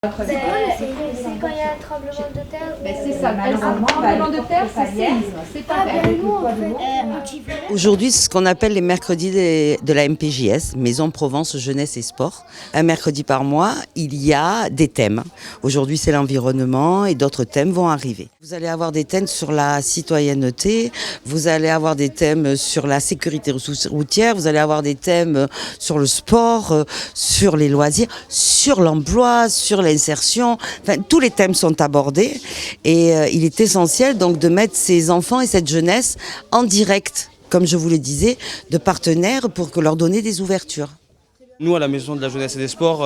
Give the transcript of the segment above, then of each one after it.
C'est quand il y a un tremblement de terre. C'est ça, un tremblement de terre, c'est séisme, c'est pas Aujourd'hui, c'est ce qu'on appelle les mercredis de la MPJS, Maison Provence Jeunesse et Sport. Un mercredi par mois, il y a des thèmes. Aujourd'hui, c'est l'environnement et d'autres thèmes vont arriver. Vous allez avoir des thèmes sur la citoyenneté, vous allez avoir des thèmes sur la sécurité routière, vous allez avoir des thèmes sur le sport, sur les loisirs, sur l'emploi, sur l'insertion. Enfin, tous les thèmes sont abordés et il est essentiel donc de mettre ces enfants et cette jeunesse en direct, comme je vous le disais, de partenaires pour leur donner des ouvertures. Nous, à la Maison de la Jeunesse et des Sports,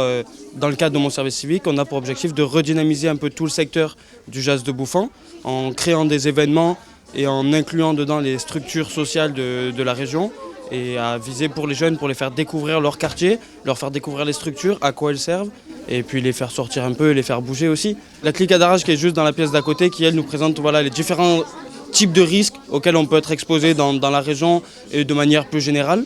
dans le cadre de mon service civique, on a pour objectif de redynamiser un peu tout le secteur du jazz de Bouffan en créant des événements et en incluant dedans les structures sociales de la région et à viser pour les jeunes, pour les faire découvrir leur quartier, leur faire découvrir les structures, à quoi elles servent et puis les faire sortir un peu et les faire bouger aussi. La clique à Darrage qui est juste dans la pièce d'à côté qui, elle, nous présente les différents types de risques auxquels on peut être exposé dans la région et de manière plus générale.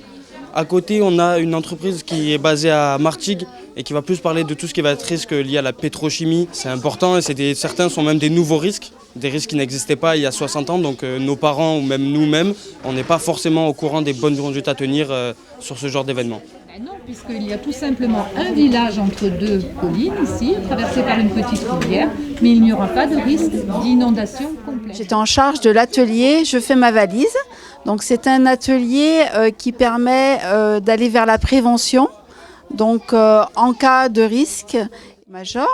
À côté, on a une entreprise qui est basée à Martigues et qui va plus parler de tout ce qui va être risque lié à la pétrochimie. C'est important et certains sont même des nouveaux risques, des risques qui n'existaient pas il y a 60 ans. Donc nos parents ou même nous-mêmes, on n'est pas forcément au courant des bonnes conduites à tenir sur ce genre d'événement. Non, puisqu'il y a tout simplement un village entre deux collines ici, traversé par une petite rivière, mais il n'y aura pas de risque d'inondation complète. J'étais en charge de l'atelier Je fais ma valise. Donc c'est un atelier qui permet d'aller vers la prévention. Donc en cas de risque majeur,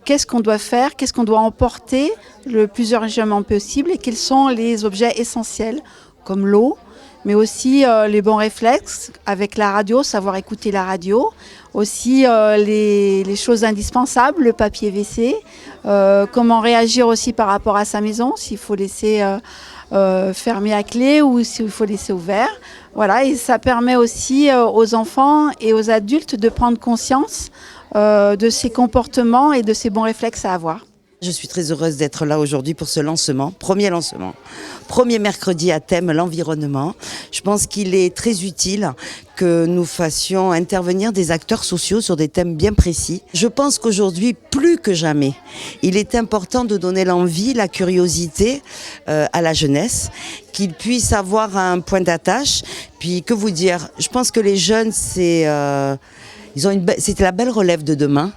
qu'est-ce qu'on doit faire, qu'est-ce qu'on doit emporter le plus urgemment possible et quels sont les objets essentiels comme l'eau, mais aussi les bons réflexes avec la radio, savoir écouter la radio, aussi les choses indispensables, le papier WC, comment réagir aussi par rapport à sa maison, s'il faut laisser fermer à clé ou s'il faut laisser ouvert. Voilà, et ça permet aussi aux enfants et aux adultes de prendre conscience de ces comportements et de ces bons réflexes à avoir. Je suis très heureuse d'être là aujourd'hui pour ce lancement, premier mercredi à thème l'environnement. Je pense qu'il est très utile que nous fassions intervenir des acteurs sociaux sur des thèmes bien précis. Je pense qu'aujourd'hui, plus que jamais, il est important de donner l'envie, la curiosité à la jeunesse, qu'ils puissent avoir un point d'attache. Puis que vous dire, je pense que les jeunes, c'est la belle relève de demain.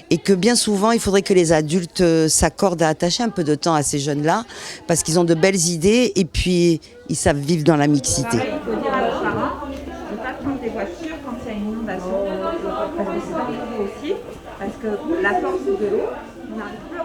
Et que bien souvent, il faudrait que les adultes s'accordent à attacher un peu de temps à ces jeunes-là parce qu'ils ont de belles idées et puis ils savent vivre dans la mixité. Il faut dire à leurs parents de ne pas prendre des voitures quand il y a une inondation parce que c'est dangereux aussi, parce que la force de l'eau, on n'arrive plus à